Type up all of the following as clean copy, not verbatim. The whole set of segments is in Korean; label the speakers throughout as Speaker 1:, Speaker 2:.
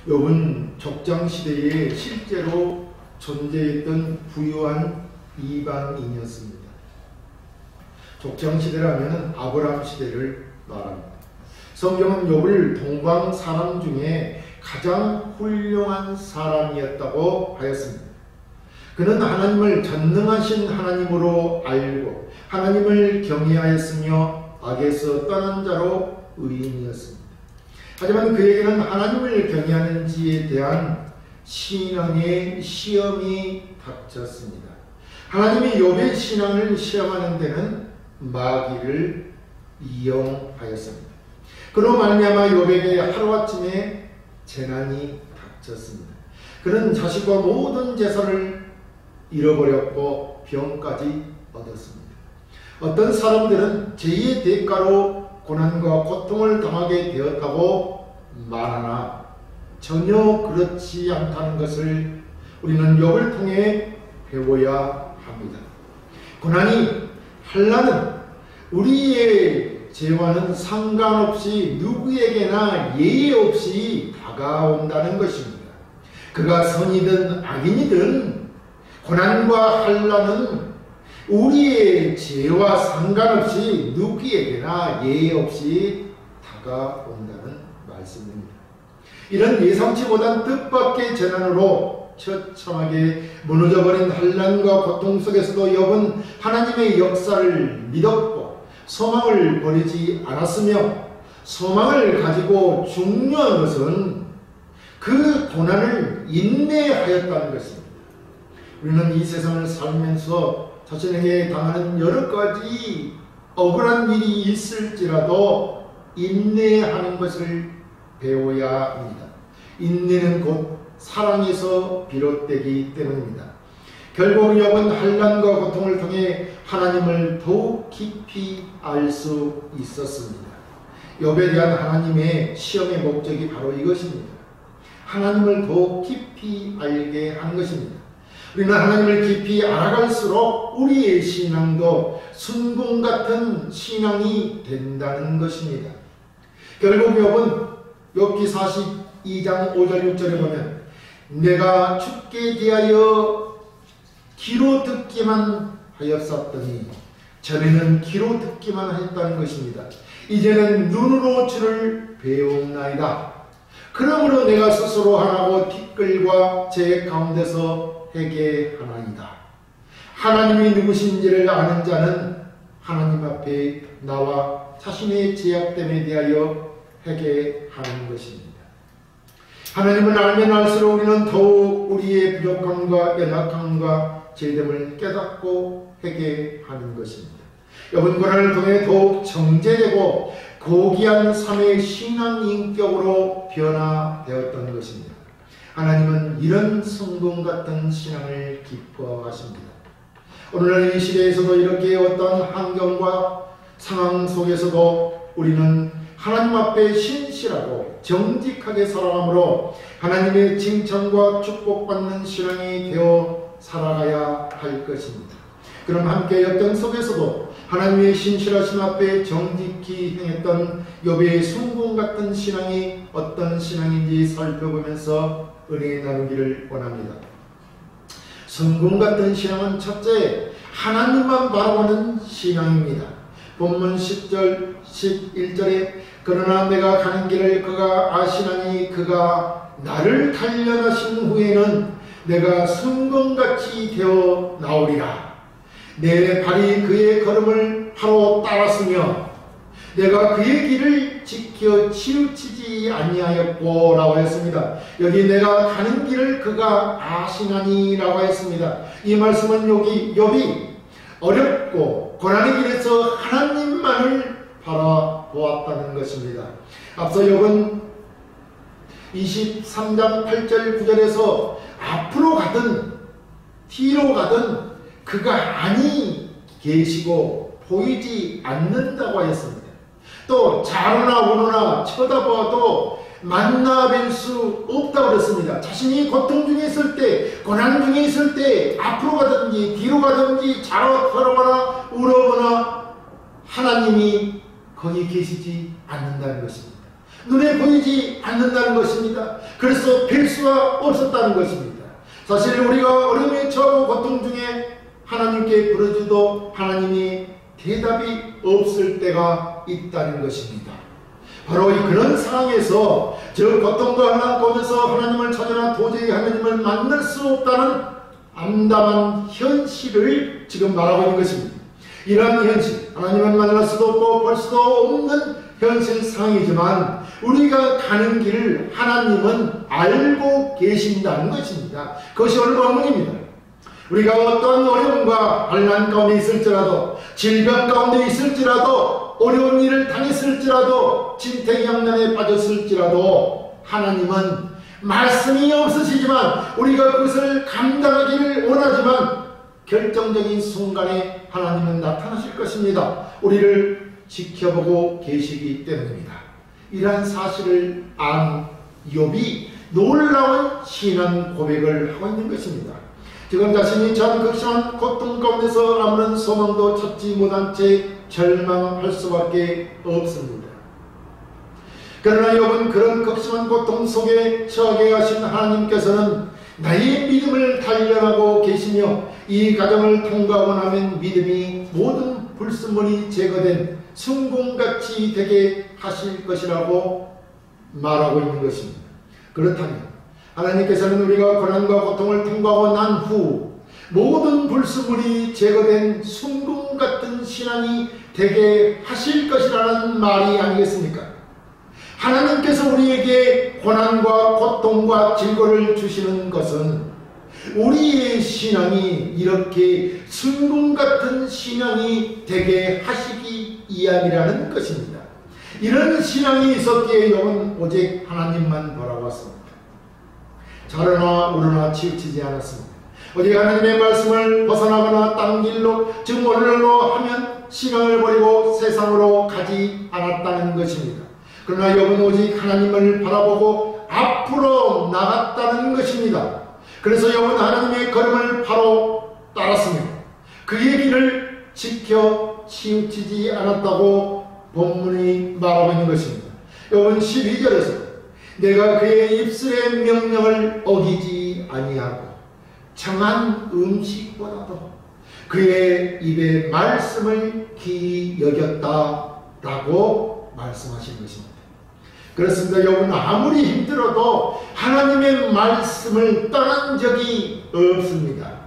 Speaker 1: 욥은 족장시대에 실제로 존재했던 부유한 이방인이었습니다. 족장시대라면 아브라함 시대를 말합니다. 성경은 욥을 동방 사람 중에 가장 훌륭한 사람이었다고 하였습니다. 그는 하나님을 전능하신 하나님으로 알고 하나님을 경외하였으며 악에서 떠난 자로 의인이었습니다. 하지만 그에게는 하나님을 경외하는지에 대한 신앙의 시험이 닥쳤습니다. 하나님이 욥의 신앙을 시험하는 데는 마귀를 이용하였습니다. 그로 말미암아 욥에게 하루아침에 재난이 닥쳤습니다. 그는 자식과 모든 재산을 잃어버렸고 병까지 얻었습니다. 어떤 사람들은 죄의 대가로 고난과 고통을 당하게 되었다고 말하나 전혀 그렇지 않다는 것을 우리는 욥을 통해 배워야 합니다. 고난이 환난은 우리의 죄와는 상관없이 누구에게나 예의 없이 다가온다는 것입니다. 그가 선이든 악인이든 고난과 환난은 우리의 죄와 상관없이 누구에게나 예의 없이 다가온다는 말씀입니다. 이런 예상치 못한 뜻밖의 재난으로 처참하게 무너져버린 환난과 고통 속에서도 욥은 하나님의 역사를 믿었고 소망을 버리지 않았으며 소망을 가지고 중요한 것은 그 고난을 인내하였다는 것입니다. 우리는 이 세상을 살면서 자신에게 당하는 여러 가지 억울한 일이 있을지라도 인내하는 것을 배워야 합니다. 인내는 곧 사랑에서 비롯되기 때문입니다. 결국 욥은 환난과 고통을 통해 하나님을 더욱 깊이 알 수 있었습니다. 욥에 대한 하나님의 시험의 목적이 바로 이것입니다. 하나님을 더욱 깊이 알게 하는 것입니다. 우리는 하나님을 깊이 알아갈수록 우리의 신앙도 순공 같은 신앙이 된다는 것입니다. 결국 욥은 욥기 42장 5절 6절에 보면 내가 주께 대하여 귀로 듣기만 하였었더니 전에는 귀로 듣기만 했다는 것입니다. 이제는 눈으로 주를 배웠나이다. 그러므로 내가 스스로 하나고 티끌과 제 가운데서 회개하나이다. 하나님이 누구신지를 아는 자는 하나님 앞에 나와 자신의 죄악됨에 대하여 회개하는 것입니다. 하나님을 알면 알수록 우리는 더욱 우리의 부족함과 연약함과 죄됨을 깨닫고 회개하는 것입니다. 욥은 고난을 통해 더욱 정제되고 고귀한 삶의 신앙 인격으로 변화되었던 것입니다. 하나님은 이런 성공 같은 신앙을 기뻐하십니다. 오늘날 이 시대에서도 이렇게 어떤 환경과 상황 속에서도 우리는 하나님 앞에 신실하고 정직하게 살아가므로 하나님의 칭찬과 축복받는 신앙이 되어 살아가야 할 것입니다. 그럼 함께 역경 속에서도 하나님의 신실하심 앞에 정직히 행했던 욥의 성공 같은 신앙이 어떤 신앙인지 살펴보면서 은혜 나누기를 원합니다. 성공 같은 신앙은 첫째, 하나님만 바라보는 신앙입니다. 본문 10절, 11절에 그러나 내가 가는 길을 그가 아시나니 그가 나를 단련하신 후에는 내가 성공같이 되어 나오리라. 내 발이 그의 걸음을 바로 따랐으며 내가 그의 길을 지켜 치우치지 아니하였고 라고 했습니다. 여기 내가 가는 길을 그가 아시나니 라고 했습니다. 이 말씀은 욥이 어렵고 고난의 길에서 하나님만을 바라보았다는 것입니다. 앞서 욥은 23장 8절 9절에서 앞으로 가든 뒤로 가든 그가 아니 계시고 보이지 않는다고 하였습니다. 또 자로나 오너나 쳐다봐도 만나뵐 수 없다고 그랬습니다. 자신이 고통 중에 있을 때, 고난 중에 있을 때 앞으로 가든지 뒤로 가든지 자로 걸어거나 울어보나 하나님이 거기 계시지 않는다는 것입니다. 눈에 보이지 않는다는 것입니다. 그래서 뵐 수가 없었다는 것입니다. 사실 우리가 어려움에 처하고 고통 중에 하나님께 부르짖어도 하나님이 대답이 없을 때가 있다는 것입니다. 바로 그런 상황에서 저 고통과 하나님 가운데서 하나님을 찾으나 도저히 하나님을 만날 수 없다는 암담한 현실을 지금 말하고 있는 것입니다. 이러한 현실, 하나님을 만날 수도 없고 볼 수도 없는 현실 상황이지만 우리가 가는 길을 하나님은 알고 계신다는 것입니다. 그것이 오늘 본문입니다. 우리가 어떠한 어려움과 환난 가운데 있을지라도, 질병 가운데 있을지라도, 어려운 일을 당했을지라도, 진퇴양난에 빠졌을지라도 하나님은 말씀이 없으시지만 우리가 그것을 감당하기를 원하지만 결정적인 순간에 하나님은 나타나실 것입니다. 우리를 지켜보고 계시기 때문입니다. 이러한 사실을 안 욥이 놀라운 신앙 고백을 하고 있는 것입니다. 지금 자신이 처한 극심한 고통 가운데서 아무런 소망도 찾지 못한 채 절망할 수밖에 없습니다. 그러나 욥은 그런 극심한 고통 속에 처하게 하신 하나님께서는 나의 믿음을 단련하고 계시며 이 과정을 통과하고 나면 믿음이 모든 불순물이 제거된 순금같이 되게 하실 것이라고 말하고 있는 것입니다. 그렇다면 하나님께서는 우리가 고난과 고통을 통과하고 난 후 모든 불순물이 제거된 순금 같은 신앙이 되게 하실 것이라는 말이 아니겠습니까? 하나님께서 우리에게 고난과 고통과 질고를 주시는 것은 우리의 신앙이 이렇게 순금 같은 신앙이 되게 하시기 이함이라는 것입니다. 이런 신앙이 있었기에 욥은 오직 하나님만 바라봤습니다. 자르나 우르나 치우치지 않았습니다. 오직 하나님의 말씀을 벗어나거나 딴 길로 즉 오늘로 하면 신앙을 버리고 세상으로 가지 않았다는 것입니다. 그러나 욥은 오직 하나님을 바라보고 앞으로 나갔다는 것입니다. 그래서 욥은 하나님의 걸음을 바로 따랐으며 그의 길을 지켜 치우치지 않았다고 본문이 말하고 있는 것입니다. 욥은 12절에서 내가 그의 입술의 명령을 어기지 아니하고 청한 음식보다도 그의 입의 말씀을 귀히 여겼다라고 말씀하신 것입니다. 그렇습니다. 욥은 아무리 힘들어도 하나님의 말씀을 떠난 적이 없습니다.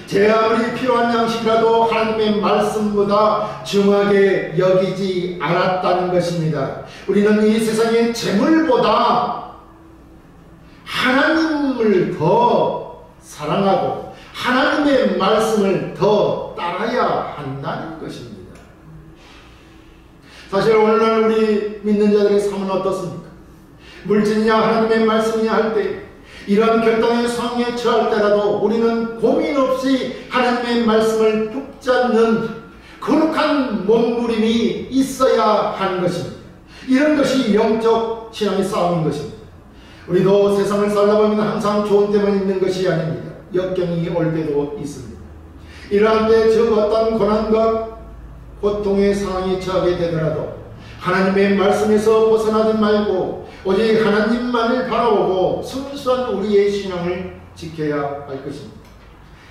Speaker 1: 제 아무리 필요한 양식이라도 하나님의 말씀보다 중하게 여기지 않았다는 것입니다. 우리는 이 세상의 재물보다 하나님을 더 사랑하고 하나님의 말씀을 더 따라야 한다는 것입니다. 사실 오늘날 우리 믿는 자들의 삶은 어떻습니까? 물질이냐 하나님의 말씀이냐 할 때 이런 결단의 상황에 처할 때라도 우리는 고민 없이 하나님의 말씀을 붙잡는 거룩한 몸부림이 있어야 하는 것입니다. 이런 것이 영적 신앙의 싸움인 것입니다. 우리도 세상을 살다 보면 항상 좋은 때만 있는 것이 아닙니다. 역경이 올 때도 있습니다. 이러한 때 저 어떤 고난과 고통의 상황이 처하게 되더라도 하나님의 말씀에서 벗어나지 말고 오직 하나님만을 바라보고 순수한 우리의 신앙을 지켜야 할 것입니다.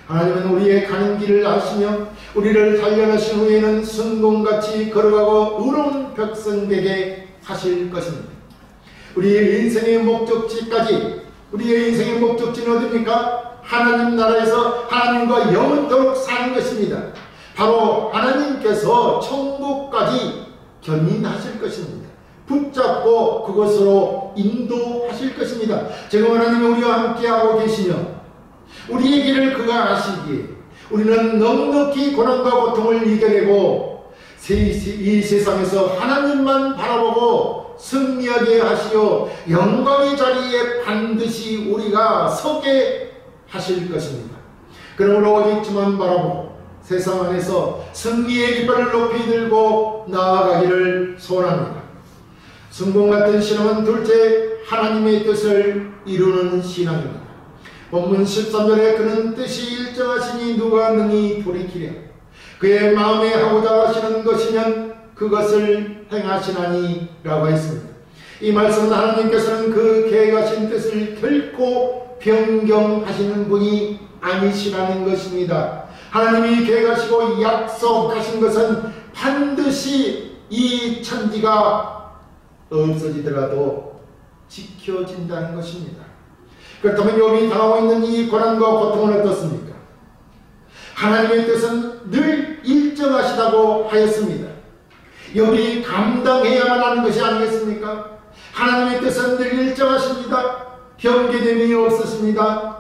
Speaker 1: 하나님은 우리의 가는 길을 아시며 우리를 단련하신 후에는 순금같이 걸어가고 의로운 백성 되게 하실 것입니다. 우리의 인생의 목적지까지, 우리의 인생의 목적지는 어디입니까? 하나님 나라에서 하나님과 영원토록 사는 것입니다. 바로 하나님께서 천국까지 견인하실 것입니다. 붙잡고 그것으로 인도하실 것입니다. 지금 하나님이 우리와 함께하고 계시며 우리의 길을 그가 아시기에 우리는 넉넉히 고난과 고통을 이겨내고 이 세상에서 하나님만 바라보고 승리하게 하시어 영광의 자리에 반드시 우리가 서게 하실 것입니다. 그러므로 오직 주만 바라보고 세상 안에서 승리의 깃발을 높이 들고 나아가기를 소원합니다. 순금 같은 신앙은 둘째 하나님의 뜻을 이루는 신앙입니다. 본문 13절에 그는 뜻이 일정하시니 누가 능히 돌이키랴. 그의 마음에 하고자 하시는 것이면 그것을 행하시나니 라고 했습니다. 이 말씀은 하나님께서는 그 계획하신 뜻을 결코 변경하시는 분이 아니시라는 것입니다. 하나님이 계획하시고 약속하신 것은 반드시 이 천지가 없어지더라도 지켜진다는 것입니다. 그렇다면 욥이 당하고 있는 이 고난과 고통은 어떻습니까? 하나님의 뜻은 늘 일정하시다고 하였습니다. 욥이 감당해야만 하는 것이 아니겠습니까? 하나님의 뜻은 늘 일정하십니다. 변개됨이 없으십니다.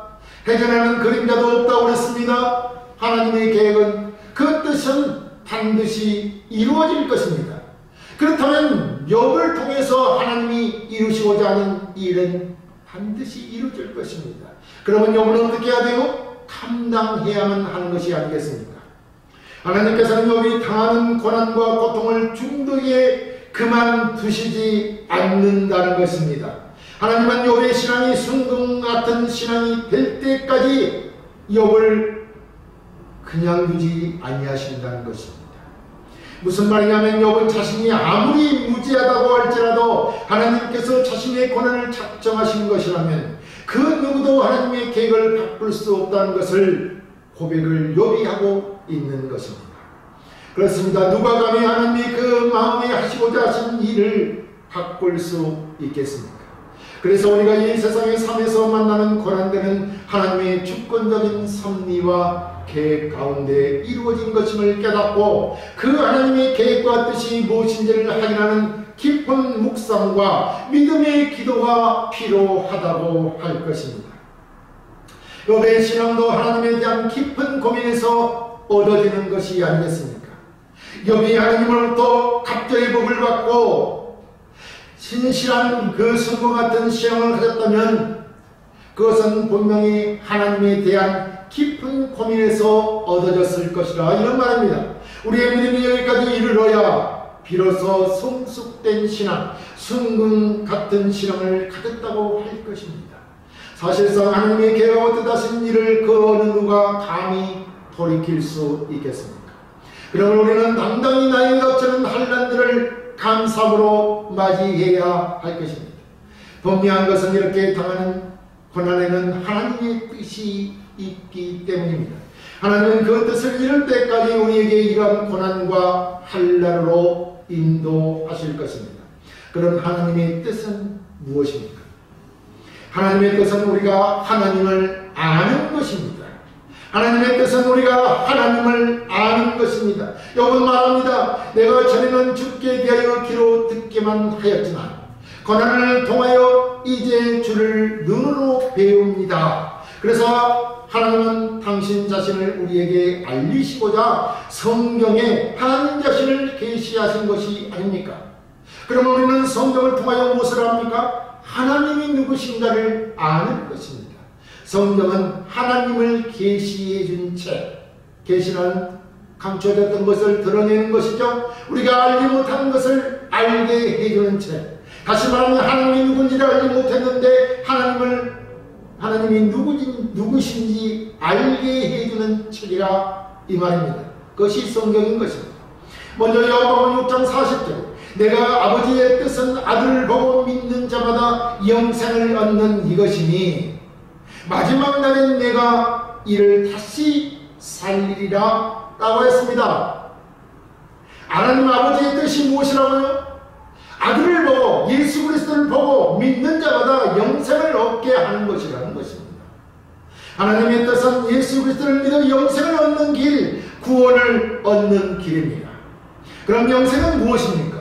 Speaker 1: 해전하는 그림자도 없다고 그랬습니다. 하나님의 계획은 그 뜻은 반드시 이루어질 것입니다. 그렇다면 욥을 통해서 하나님이 이루시고자 하는 일은 반드시 이루어질 것입니다. 그러면 욥은 어떻게 해야 돼요? 감당해야만 하는 것이 아니겠습니까? 하나님께서는 욥이 당하는 고난과 고통을 중도에 그만두시지 않는다는 것입니다. 하나님은 욥의 신앙이 순금 같은 신앙이 될 때까지 욥을 그냥 두지 아니하신다는 것입니다. 무슨 말이냐면 욥은 자신이 아무리 무지하다고 할지라도 하나님께서 자신의 고난을 작정하신 것이라면 그 누구도 하나님의 계획을 바꿀 수 없다는 것을 고백을 욥이 하고 있는 것입니다. 그렇습니다. 누가 감히 하나님이 그 마음에 하시고자 하신 일을 바꿀 수 있겠습니까? 그래서 우리가 이 세상의 삶에서 만나는 고난들은 하나님의 주권적인 섭리와 계획 가운데 이루어진 것임을 깨닫고 그 하나님의 계획과 뜻이 무엇인지를 확인하는 깊은 묵상과 믿음의 기도가 필요하다고 할 것입니다. 욥의 신앙도 하나님에 대한 깊은 고민에서 얻어지는 것이 아니겠습니까? 욥이 하나님으로부터 갑절의 복을 받고 신실한 그 순금 같은 신앙을 가졌다면 그것은 분명히 하나님에 대한 깊은 고민에서 얻어졌을 것이라 이런 말입니다. 우리의 믿음이 여기까지 이르러야 비로소 성숙된 신앙, 순금 같은 신앙을 가졌다고 할 것입니다. 사실상 하나님의 계획하고 뜻하신 일을 그 어느 누가 감히 돌이킬 수 있겠습니까? 그러면 우리는 당당히 나에게 닥치는 환난들을 감사함으로 맞이해야 할 것입니다. 분명한 것은 이렇게 당하는 고난에는 하나님의 뜻이 있기 때문입니다. 하나님은 그 뜻을 이룰 때까지 우리에게 이러한 고난과 환난으로 인도하실 것입니다. 그럼 하나님의 뜻은 무엇입니까? 하나님의 뜻은 우리가 하나님을 아는 것입니다. 하나님의 뜻은 우리가 하나님을 아는 것입니다. 욥은 말합니다. 내가 전에는 주께 대하여 귀로 듣기만 하였지만 고난을 통하여 이제 주를 눈으로 배웁니다. 그래서 하나님은 당신 자신을 우리에게 알리시고자 성경에 하나님 자신을 계시하신 것이 아닙니까? 그러면 우리는 성경을 통하여 무엇을 합니까? 하나님이 누구신가를 아는 것입니다. 성경은 하나님을 계시해 준 책, 계시는 감춰졌던 것을 드러내는 것이죠. 우리가 알지 못하는 것을 알게 해주는 책. 다시 말하면 하나님이 누군지를 알지 못했는데 하나님이 누구신지 알게 해주는 책이라 이 말입니다. 그것이 성경인 것입니다. 먼저 요한복음 6장 40절 내가 아버지의 뜻은 아들을 보고 믿는 자마다 영생을 얻는 이것이니 마지막 날엔 내가 이를 다시 살리리라 라고 했습니다. 하나님 아버지의 뜻이 무엇이라고요? 아들을 보고 예수 그리스도를 보고 믿는 자마다 영생을 얻게 하는 것이라는 것입니다. 하나님의 뜻은 예수 그리스도를 믿어 영생을 얻는 길, 구원을 얻는 길입니다. 그럼 영생은 무엇입니까?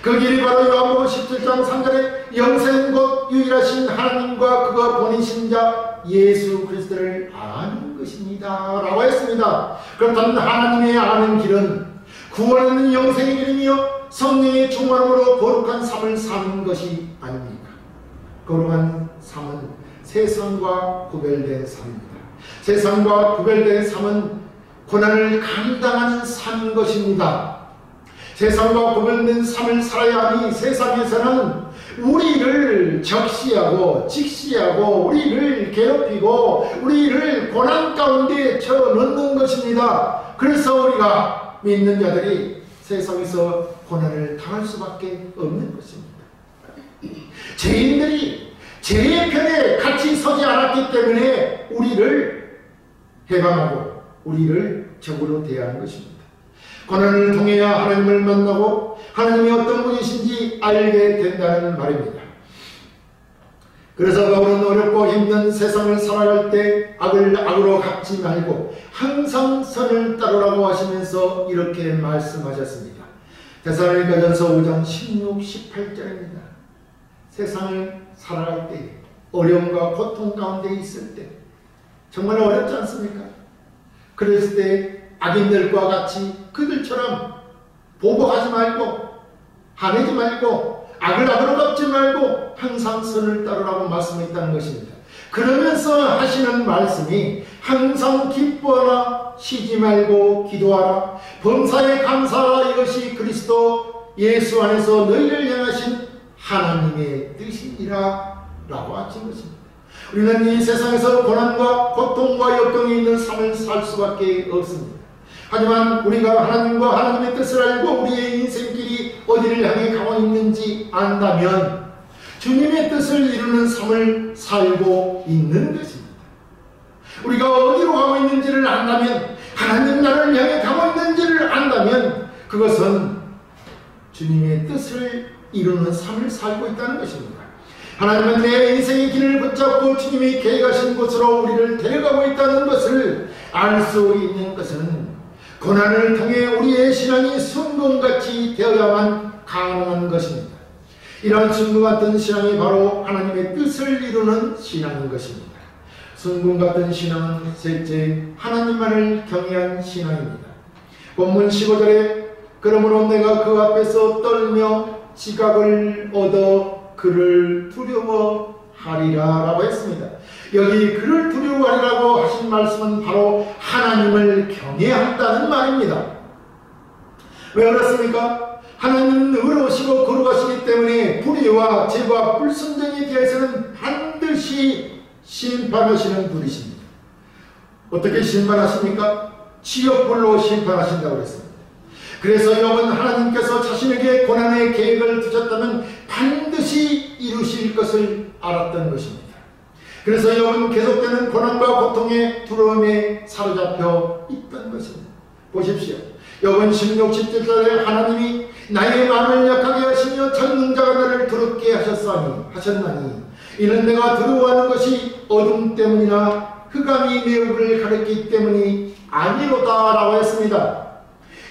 Speaker 1: 그 길이 바로 요한복음 17장 3절에 영생 곧 유일하신 하나님과 그가 보내신 자 예수 그리스도를 아는 것입니다 라고 했습니다. 그렇다면 하나님의 아는 길은 구원하는 영생의 길이며 성령의 충만함으로 거룩한 삶을 사는 것이 아닙니까? 거룩한 삶은 세상과 구별된 삶입니다. 세상과 구별된 삶은 고난을 감당하는 삶인 것입니다. 세상과 구별된 삶을 살아야 하니 세상에서는 우리를 적시하고 직시하고 우리를 괴롭히고 우리를 고난 가운데 쳐넣는 것입니다. 그래서 우리가 믿는 자들이 세상에서 고난을 당할 수밖에 없는 것입니다. 죄인들이 죄의 편에 같이 서지 않았기 때문에 우리를 해방하고 우리를 적으로 대하는 것입니다. 고난을 통해야 하나님을 만나고 하나님이 어떤 분이신지 알게 된다는 말입니다. 그래서 바울은 어렵고 힘든 세상을 살아갈 때 악을 악으로 갚지 말고 항상 선을 따르라고 하시면서 이렇게 말씀하셨습니다. 데살로니가전서 5장 16, 18절입니다. 세상을 살아갈 때 어려움과 고통 가운데 있을 때 정말 어렵지 않습니까? 그랬을 때 악인들과 같이 그들처럼 보복하지 말고 화내지 말고 악을 악으로 갚지 말고 항상 선을 따르라고 말씀했다는 것입니다. 그러면서 하시는 말씀이 항상 기뻐하라, 쉬지 말고 기도하라, 범사에 감사하라, 이것이 그리스도 예수 안에서 너희를 향하신 하나님의 뜻이니라 라고 하신 것입니다. 우리는 이 세상에서 고난과 고통과 역경이 있는 삶을 살 수밖에 없습니다. 하지만 우리가 하나님과 하나님의 뜻을 알고 우리의 인생길이 어디를 향해 가고 있는지 안다면 주님의 뜻을 이루는 삶을 살고 있는 것입니다. 우리가 어디로 가고 있는지를 안다면, 하나님 나라를 향해 가고 있는지를 안다면 그것은 주님의 뜻을 이루는 삶을 살고 있다는 것입니다. 하나님은 내 인생의 길을 붙잡고 주님이 계획하신 곳으로 우리를 데려가고 있다는 것을 알 수 있는 것은 고난을 통해 우리의 신앙이 순금같이 되어야만 가능한 것입니다. 이러한 순금 같은 신앙이 바로 하나님의 뜻을 이루는 신앙인 것입니다. 순금 같은 신앙은 셋째, 하나님만을 경외한 신앙입니다. 본문 15절에 그러므로 내가 그 앞에서 떨며 지각을 얻어 그를 두려워하리라 라고 했습니다. 여기 그를 두려워하리라고 하신 말씀은 바로 하나님을 경외한다는 말입니다. 왜 그렇습니까? 하나님은 의로우시고 거룩하시기 때문에 불의와 죄와 불순종에 대해서는 반드시 심판하시는 분이십니다. 어떻게 심판하십니까? 지옥불로 심판하신다고 그랬습니다. 그래서 욥은 하나님께서 자신에게 고난의 계획을 두셨다면 반드시 이루실 것을 알았던 것입니다. 그래서 욥은 계속되는 고난과 고통의 두려움에 사로잡혀 있던 것입니다. 보십시오. 욥은 16, 17절에 하나님이 나의 마음을 약하게 하시며 전능자가 나를 두렵게 하셨나니 이는 내가 두려워하는 것이 어둠 때문이나 흑암이 내 얼굴을 가렸기 때문이 아니로다 라고 했습니다.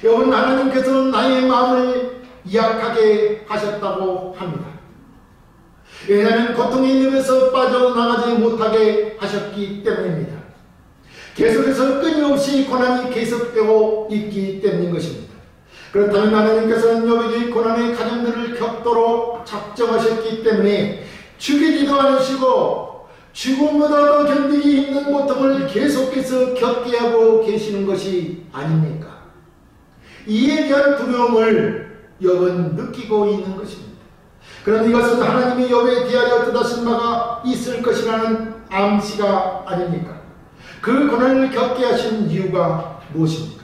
Speaker 1: 욥은 하나님께서는 나의 마음을 약하게 하셨다고 합니다. 왜냐하면 고통의 늪에서 빠져나가지 못하게 하셨기 때문입니다. 계속해서 끊임없이 고난이 계속되고 있기 때문인 것입니다. 그렇다면 하나님께서는 욥에게 고난의 가정들을 겪도록 작정하셨기 때문에 죽이지도 않으시고 죽음보다 더 견디기 힘든 고통을 계속해서 겪게 하고 계시는 것이 아닙니까? 이에 대한 두려움을 욥은 느끼고 있는 것입니다. 그럼 이것은 하나님이 욥에 대하여 뜻하신 바가 있을 것이라는 암시가 아닙니까? 그 고난을 겪게 하신 이유가 무엇입니까?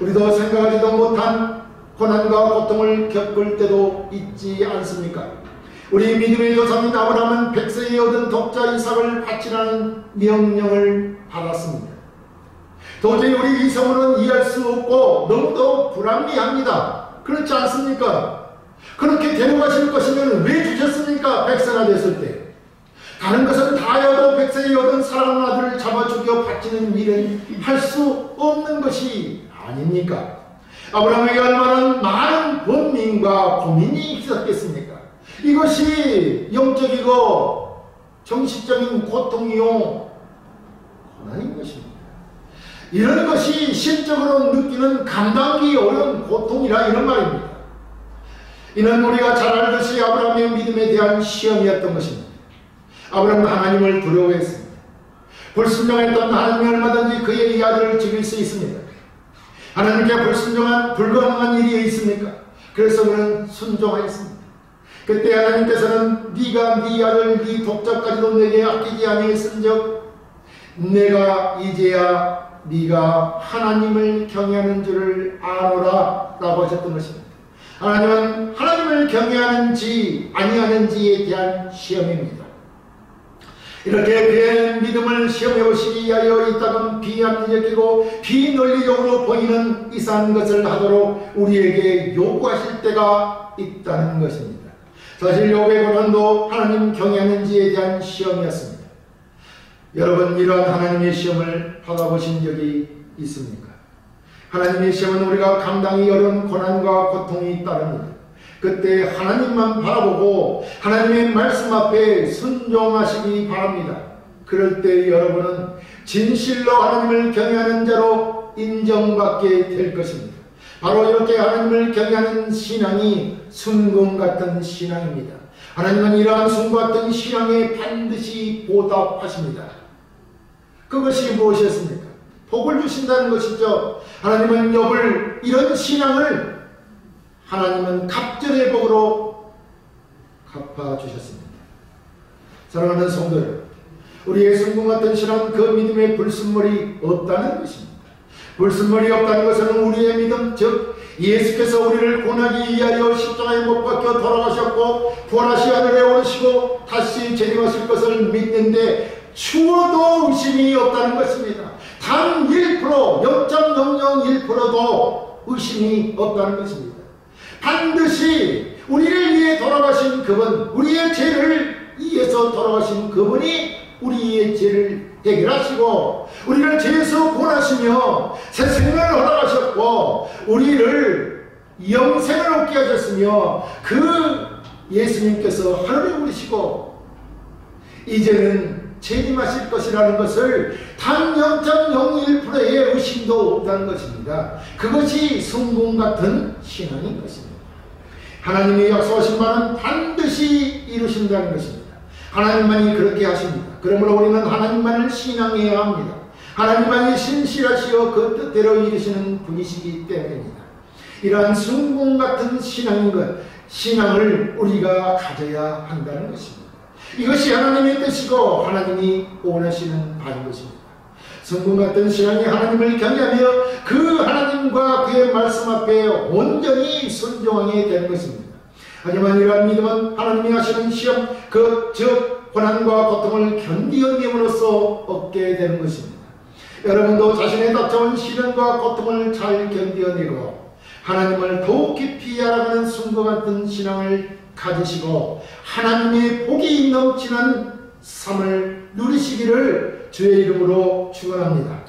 Speaker 1: 우리도 생각하지도 못한 고난과 고통을 겪을 때도 있지 않습니까? 우리 믿음의 조상인 아브라함은 100세에 얻은 독자 이삭을 바치라는 명령을 받았습니다. 도저히 우리 이성으로는 이해할 수 없고 너무도 불합리합니다. 그렇지 않습니까? 그렇게 데려가실 것이면 왜 주셨습니까? 100세나 됐을 때. 다른 것은 다 해도 100세에 얻은 사랑하는 아들을 잡아 죽여 바치는 일은 할 수 없는 것이 아닙니까? 아브라함에게 얼마나 많은 번민과 고민이 있었겠습니까? 이것이 영적이고 정신적인 고통이요 고난인 것입니다. 이런 것이 실적으로 느끼는 감당하기 어려운 고통이라 이런 말입니다. 이는 우리가 잘 알듯이 아브라함의 믿음에 대한 시험이었던 것입니다. 아브라함은 하나님을 두려워했습니다. 불순종했던 하나님이 얼마든지 그의 이 아들을 죽일 수 있습니다. 하나님께 불가능한 일이 있습니까? 그래서 그는 순종하였습니다. 그때 하나님께서는 네가 네 아들 네 독자까지도 내게 아끼지 아니했은즉 내가 이제야 네가 하나님을 경외하는 줄을 아노라 라고 하셨던 것입니다. 하나님은 하나님을 경외하는지 아니하는지에 대한 시험입니다. 이렇게 그의 믿음을 시험해 보시기 위하여 이 땅은 비합리적이고 비논리적으로 보이는 이상한 것을 하도록 우리에게 요구하실 때가 있다는 것입니다. 사실 욥의 고난도 하나님 경외하는지에 대한 시험이었습니다. 여러분, 이러한 하나님의 시험을 받아보신 적이 있습니까? 하나님의 시험은 우리가 감당이 어려운 고난과 고통이 따릅니다. 그때 하나님만 바라보고 하나님의 말씀 앞에 순종하시기 바랍니다. 그럴 때 여러분은 진실로 하나님을 경외하는 자로 인정받게 될 것입니다. 바로 이렇게 하나님을 경외하는 신앙이 순금 같은 신앙입니다. 하나님은 이러한 순금 같은 신앙에 반드시 보답하십니다. 그것이 무엇이었습니까? 복을 주신다는 것이죠. 하나님은 욥을 이런 신앙을 하나님은 갑절의 복으로 갚아주셨습니다. 사랑하는 성도 여러분, 우리의 순금 같은 신앙은 그 믿음의 불순물이 없다는 것입니다. 불순물이 없다는 것은 우리의 믿음, 즉 예수께서 우리를 구원하기 위하여 십자가에 못 박혀 돌아가셨고 부활하시 하늘에 오르시고 다시 재림하실 것을 믿는데 추워도 의심이 없다는 것입니다. 단 1%, 0.001%도 의심이 없다는 것입니다. 반드시 우리를 위해 돌아가신 그분, 우리의 죄를 위해서 돌아가신 그분이 우리의 죄를 해결하시고 우리를 죄에서 구원하시며 새 생명을 허락하셨고 우리를 영생을 얻게 하셨으며 그 예수님께서 하늘에 오르시고 이제는 재림하실 것이라는 것을 단 0.01%의 의심도 없다는 것입니다. 그것이 순금 같은 신앙인 것입니다. 하나님이 약속하신 바는 반드시 이루신다는 것입니다. 하나님만이 그렇게 하십니다. 그러므로 우리는 하나님만을 신앙해야 합니다. 하나님만이 신실하시어 그 뜻대로 이루시는 분이시기 때문입니다. 이러한 순금 같은 신앙을 우리가 가져야 한다는 것입니다. 이것이 하나님의 뜻이고 하나님이 원하시는 바인 것입니다. 순금 같은 신앙이 하나님을 경외하며 그 하나님과 그의 말씀 앞에 온전히 순종하게 되는 것입니다. 하지만 이러한 믿음은 하나님이 하시는 시험, 즉 고난과 고통을 견디어냄으로써 얻게 되는 것입니다. 여러분도 자신의 닥쳐온 시련과 고통을 잘 견디어내고 하나님을 더욱 깊이 알아가는 순금 같은 신앙을 가지시고 하나님의 복이 넘치는 삶을 누리시기를 주의 이름으로 축원합니다.